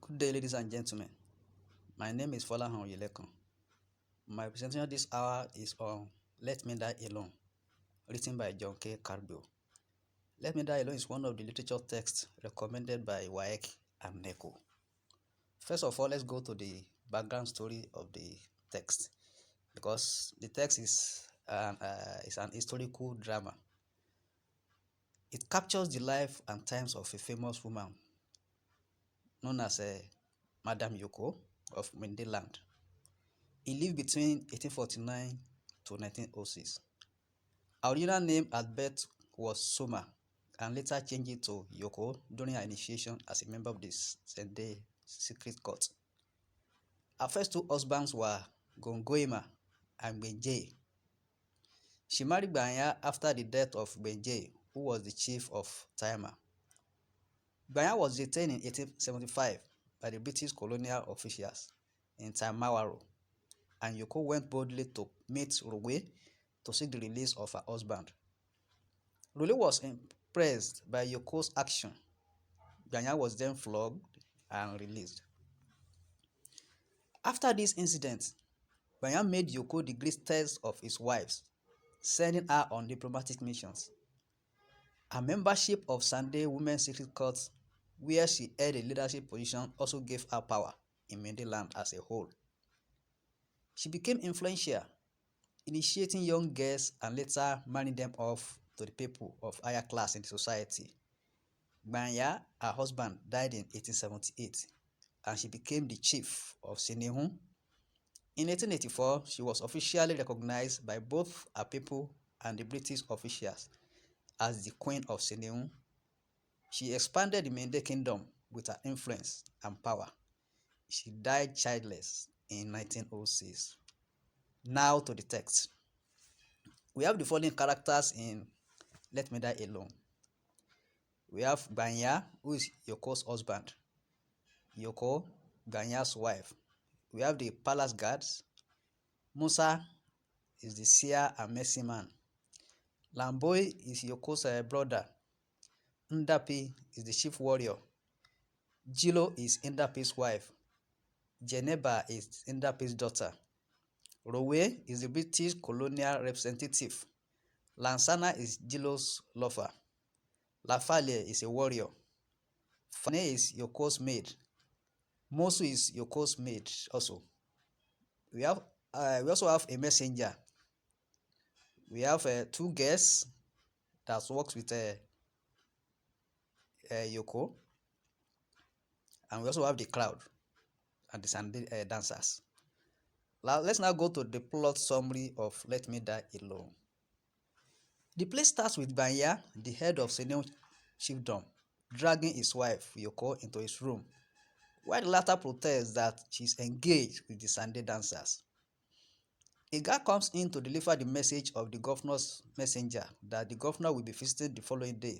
Good day, ladies and gentlemen. My name is Folahan Oyelekun. My presentation this hour is on Let Me Die Alone, written by John K. Kargbo. Let Me Die Alone is one of the literature texts recommended by WAEC and NECO. First of all, let's go to the background story of the text, because the text is an historical drama. It captures the life and times of a famous woman known as Madame Yoko of Mendeland. He lived between 1849 to 1906. Her original name at birth was Soma, and later changed it to Yoko during her initiation as a member of the Sende secret court. Her first two husbands were Gongoima and Benjay. She married Banya after the death of Benjay, who was the chief of Taima. Banya was detained in 1875 by the British colonial officials in Taimawaro, and Yoko went boldly to meet Ruwe to seek the release of her husband. Ruwe was impressed by Yoko's action. Banya was then flogged and released. After this incident, Banya made Yoko the greatest of his wives, sending her on diplomatic missions. Her membership of Sunday Women's Secret Court, where she held a leadership position, also gave her power in Mendeland as a whole. She became influential, initiating young girls and later marrying them off to the people of higher class in the society. Banya, her husband, died in 1878, and she became the chief of Senehun. In 1884, she was officially recognized by both her people and the British officials as the Queen of Senehun. She expanded the Mende Kingdom with her influence and power. She died childless in 1906. Now to the text. We have the following characters in Let Me Die Alone. We have Banya, who is Yoko's husband. Yoko, Banya's wife. We have the palace guards. Musa is the seer and mercy man. Lamboy is Yoko's brother. Ndapi is the chief warrior. Jilo is Ndapi's wife. Geneba is Ndapi's daughter. Rowe is the British colonial representative. Lansana is Jilo's lover. Lafalie is a warrior. Fane is Yoko's maid. Mosu is Yoko's maid also. We also have a messenger. We have two girls that works with Yoko, and we also have the crowd and the Sunday dancers. Let's now go to the plot summary of Let Me Die Alone. The play starts with Banya, the head of Senehun chiefdom, dragging his wife Yoko into his room, while the latter protests that she is engaged with the Sunday dancers. A guy comes in to deliver the message of the governor's messenger that the governor will be visiting the following day.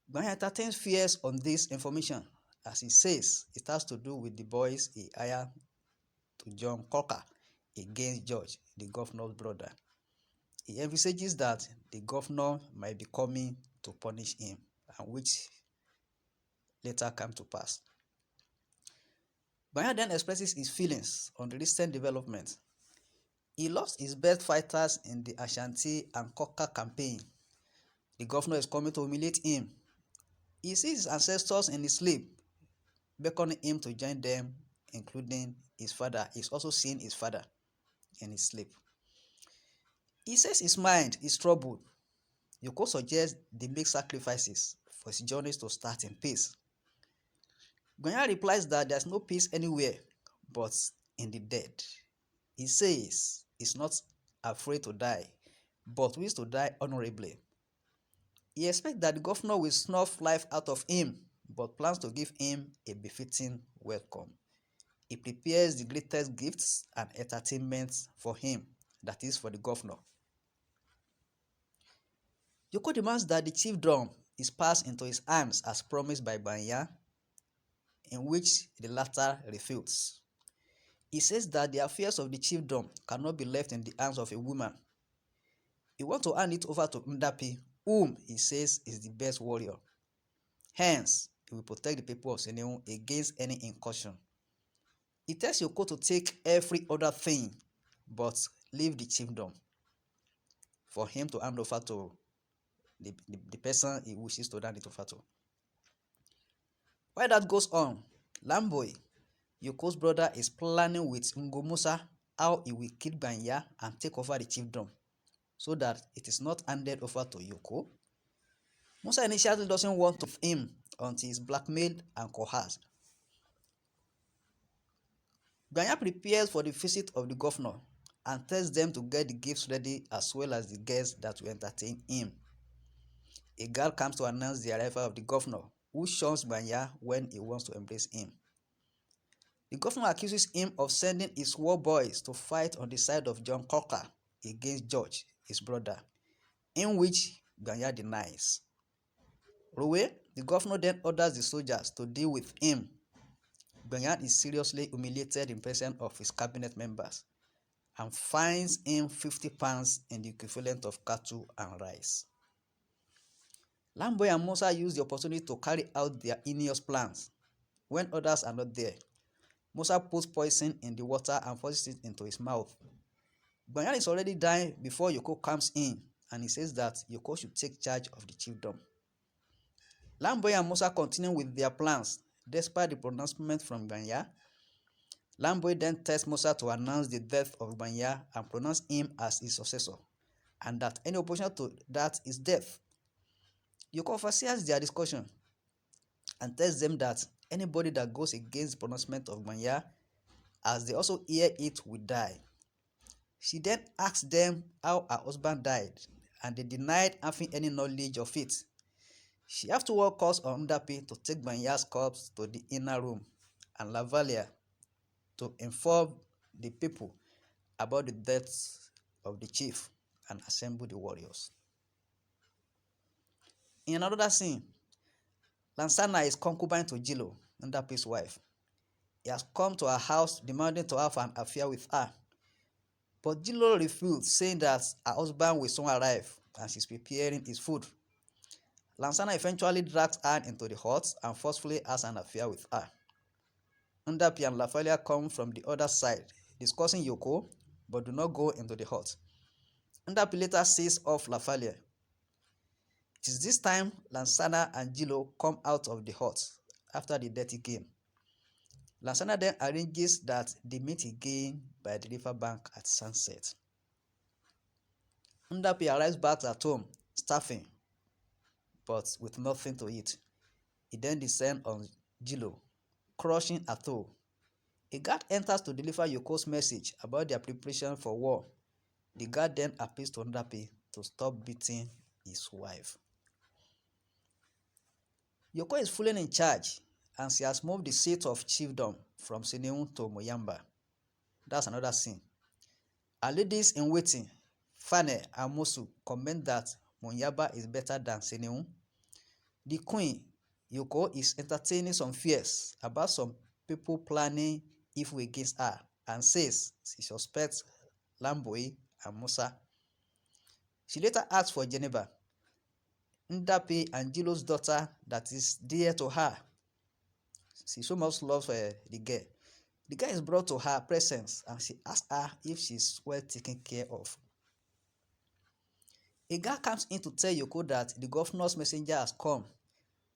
Banya entertains fears on this information, as he says it has to do with the boys he hired to John Cocker against George, the governor's brother. He envisages that the governor might be coming to punish him, and which later came to pass. Banya then expresses his feelings on the recent development. He lost his best fighters in the Ashanti and Cocker campaign. The governor is coming to humiliate him. He sees his ancestors in his sleep, beckoning him to join them, including his father. He's also seeing his father in his sleep. He says his mind is troubled. Yoko suggests they make sacrifices for his journeys to start in peace. Banya replies that there's no peace anywhere but in the dead. He says he's not afraid to die, but wishes to die honorably. He expects that the governor will snuff life out of him, but plans to give him a befitting welcome. He prepares the greatest gifts and entertainments for him, that is, for the governor. Yoko demands that the chiefdom is passed into his hands as promised by Banya, in which the latter refutes. He says that the affairs of the chiefdom cannot be left in the hands of a woman. He wants to hand it over to Ndapi, whom he says is the best warrior. Hence, he will protect the people of Seneun against any incursion. He tells Yoko to take every other thing but leave the chiefdom for him to hand over to the person he wishes to hand it over to. While that goes on, Lamboy, Yoko's brother, is planning with Ngomusa how he will kill Banya and take over the chiefdom so that it is not handed over to Yoko. Musa initially doesn't want to him until he is blackmailed and coerced. Banya prepares for the visit of the governor and tells them to get the gifts ready as well as the guests that will entertain him. A girl comes to announce the arrival of the governor, who shuns Banya when he wants to embrace him. The governor accuses him of sending his war boys to fight on the side of John Cocker against George, his brother, in which Banya denies. Rowe, the governor, then orders the soldiers to deal with him. Banya is seriously humiliated in presence of his cabinet members and fines him 50 pounds in the equivalent of cattle and rice. Lamboy and Musa use the opportunity to carry out their heinous plans. When others are not there, Musa puts poison in the water and forces it into his mouth. Banya is already dying before Yoko comes in, and he says that Yoko should take charge of the chiefdom. Lamboy and Musa continue with their plans despite the pronouncement from Banya. Lamboy then tells Musa to announce the death of Banya and pronounce him as his successor, and that any opposition to that is death. Yoko oversees their discussion and tells them that anybody that goes against the pronouncement of Banya, as they also hear it, will die. She then asks them how her husband died, and they denied having any knowledge of it. She afterward calls on Ndapi to take Banya's corpse to the inner room and Lavalier to inform the people about the death of the chief and assemble the warriors. In another scene, Lansana is concubine to Jilo, Ndapi's wife. He has come to her house demanding to have an affair with her. But Jilo refused, saying that her husband will soon arrive and she's preparing his food. Lansana eventually drags her into the hut and forcefully has an affair with her. Ndapi and Lafalia come from the other side, discussing Yoko, but do not go into the hut. Ndapi later sees off Lafalia. It is this time Lansana and Jilo come out of the hut after the dirty game. Lansana then arranges that they meet again by the riverbank at sunset. Ndapi arrives back at home, starving, but with nothing to eat. He then descends on Jilo, crushing her toe. A guard enters to deliver Yoko's message about their preparation for war. The guard then appeals to Ndapi to stop beating his wife. Yoko is fully in charge, and she has moved the seat of chiefdom from Seneun to Moyamba. That's another scene. Her ladies in waiting, Fane and Mosu, comment that Moyamba is better than Seneun. The queen, Yoko, is entertaining some fears about some people planning evil against her and says she suspects Lamboy and Musa. She later asks for Geneva, Ndapi and Jilo's daughter that is dear to her. She so much loves the girl. The girl is brought to her presence and she asks her if she's well taken care of. A guy comes in to tell Yoko that the governor's messenger has come.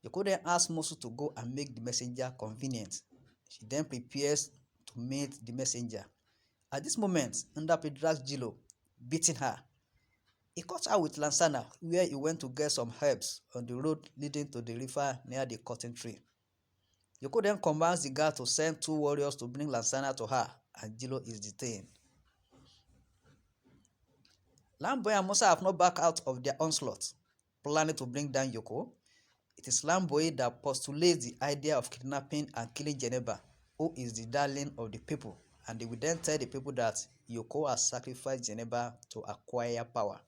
Yoko then asks Mosu to go and make the messenger convenient. She then prepares to meet the messenger. At this moment, Ndapi drags Jilo, beating her. He caught her with Lansana, where he went to get some herbs on the road leading to the river near the cotton tree. Yoko then commands the guard to send 2 warriors to bring Lansana to her, and Jilo is detained. Lamboy and Musa have not backed out of their onslaught, planning to bring down Yoko. It is Lamboy that postulates the idea of kidnapping and killing Geneva, who is the darling of the people, and they will then tell the people that Yoko has sacrificed Geneva to acquire power.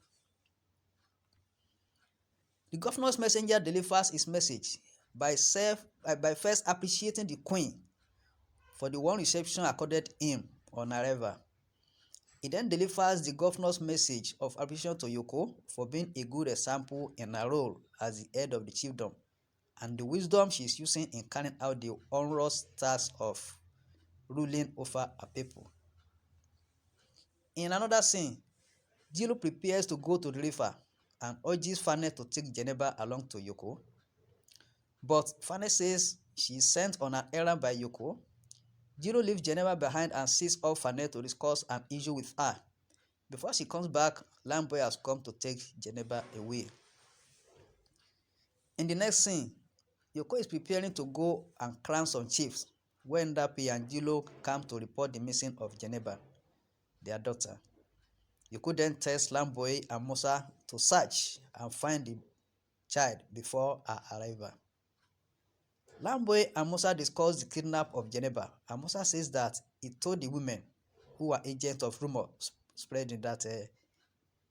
The governor's messenger delivers his message by first appreciating the queen for the warm reception accorded him on arrival. He then delivers the governor's message of appreciation to Yoko for being a good example in her role as the head of the chiefdom and the wisdom she is using in carrying out the onerous task of ruling over her people. In another scene, Jilo prepares to go to the river and urges Fane to take Geneba along to Yoko. But Fane says she is sent on an errand by Yoko. Jilo leaves Geneva behind and sees off Fane to discuss an issue with her. Before she comes back, Lamboy has come to take Geneva away. In the next scene, Yoko is preparing to go and crown some chiefs when Ndapi and Jilo come to report the missing of Geneva, their daughter. Yoko then tells Lamboy and Musa to search and find the child before her arrival. Lamboy and Musa discuss the kidnap of Geneva, and Musa says that he told the women who are agents of rumor spreading that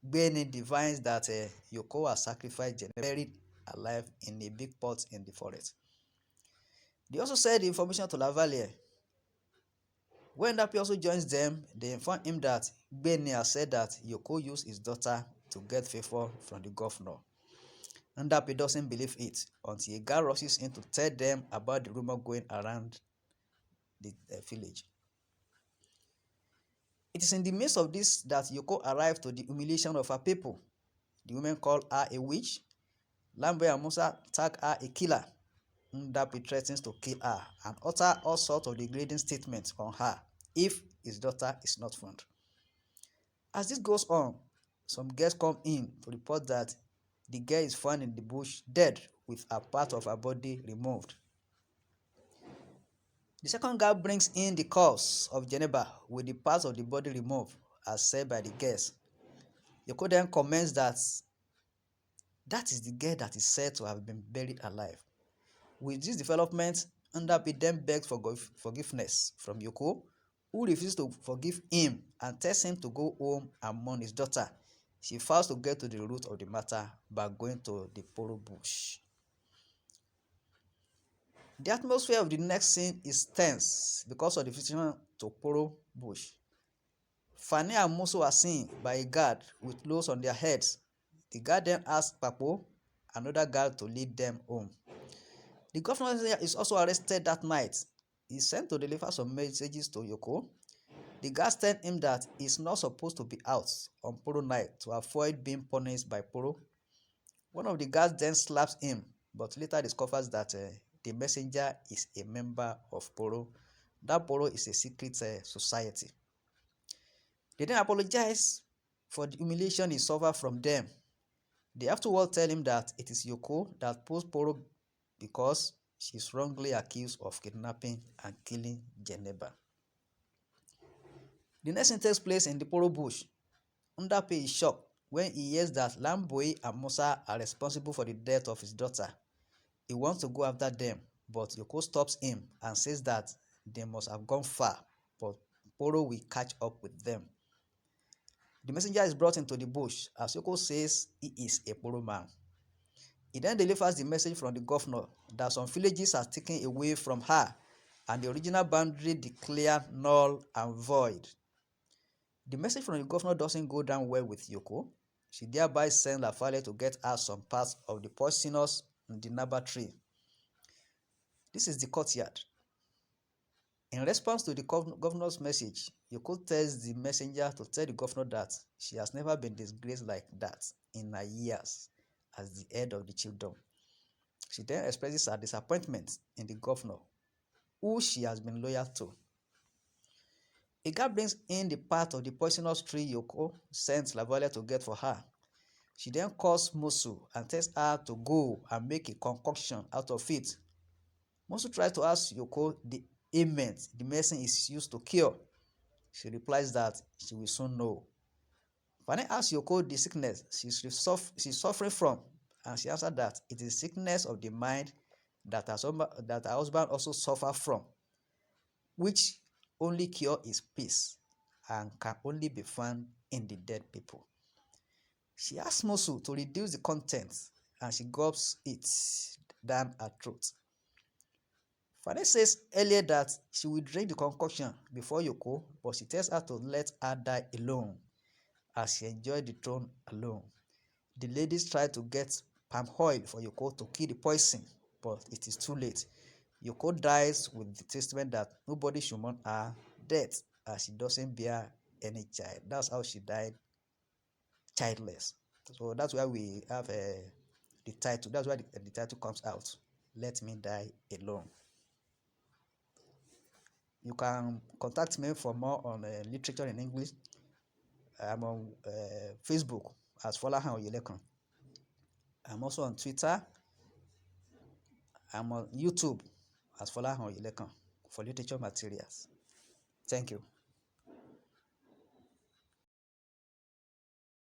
Gbeni divines that Yoko has sacrificed Geneva buried alive in a big pot in the forest. They also said the information to Lavalier. When Ndapi also joins them, they inform him that Gbeni has said that Yoko used his daughter to get favor from the governor. Ndapi doesn't believe it until a guy rushes in to tell them about the rumor going around the village. It is in the midst of this that Yoko arrived to the humiliation of her people. The women call her a witch. Lamboy and Musa tag her a killer. Ndapi threatens to kill her and utter all sorts of degrading statements on her if his daughter is not found. As this goes on, some guests come in to report that the girl is found in the bush dead with a part of her body removed. The second guy brings in the corpse of Geneva with the parts of the body removed, as said by the guests. Yoko then comments that that is the girl that is said to have been buried alive. With this development, Ndapi then begs for forgiveness from Yoko, who refuses to forgive him and tells him to go home and mourn his daughter. She vows to get to the root of the matter by going to the Poro bush. The atmosphere of the next scene is tense because of the visitation to Poro bush. Fane and Musu are seen by a guard with loads on their heads. The guard then asks Papo, another guard, to lead them home. The governor is also arrested that night. He is sent to deliver some messages to Yoko. The guards tell him that he is not supposed to be out on Poro night to avoid being punished by Poro. One of the guards then slaps him, but later discovers that the messenger is a member of Poro. That Poro is a secret society. They then apologize for the humiliation he suffered from them. They afterwards tell him that it is Yoko that posed Poro because she is wrongly accused of kidnapping and killing Geneba. The next thing takes place in the Poro bush. Ndapi is shocked when he hears that Lamboy and Musa are responsible for the death of his daughter. He wants to go after them, but Yoko stops him and says that they must have gone far, but Poro will catch up with them. The messenger is brought into the bush as Yoko says he is a Poro man. He then delivers the message from the governor that some villages are taken away from her and the original boundary declared null and void. The message from the governor doesn't go down well with Yoko. She thereby sends Lafale to get her some parts of the poisonous Ndinaba tree. This is the courtyard. In response to the governor's message, Yoko tells the messenger to tell the governor that she has never been disgraced like that in her years as the head of the chiefdom. She then expresses her disappointment in the governor, who she has been loyal to. A guard brings in the part of the poisonous tree Yoko sends Lavalia to get for her. She then calls Musu and tells her to go and make a concoction out of it. Musu tries to ask Yoko the ailment the medicine is used to cure. She replies that she will soon know. Fane asks Yoko the sickness she's suffering from, and she answered that it is sickness of the mind that her husband also suffers from, which only cure is peace and can only be found in the dead people. She asks Musu to reduce the contents and she gulps it down her throat. Fane says earlier that she will drink the concoction before Yoko, but she tells her to let her die alone as she enjoyed the throne alone. The ladies try to get palm oil for Yoko to kill the poison, but it is too late. Yoko dies with the testament that nobody should mourn her death as she doesn't bear any child. That's how she died childless. So that's why we have the title. That's why the title comes out. Let me die alone. You can contact me for more on literature in English. I'm on Facebook as Folahan Oyelekan. I'm also on Twitter. I'm on YouTube as Folahan Oyelekan for literature materials. Thank you.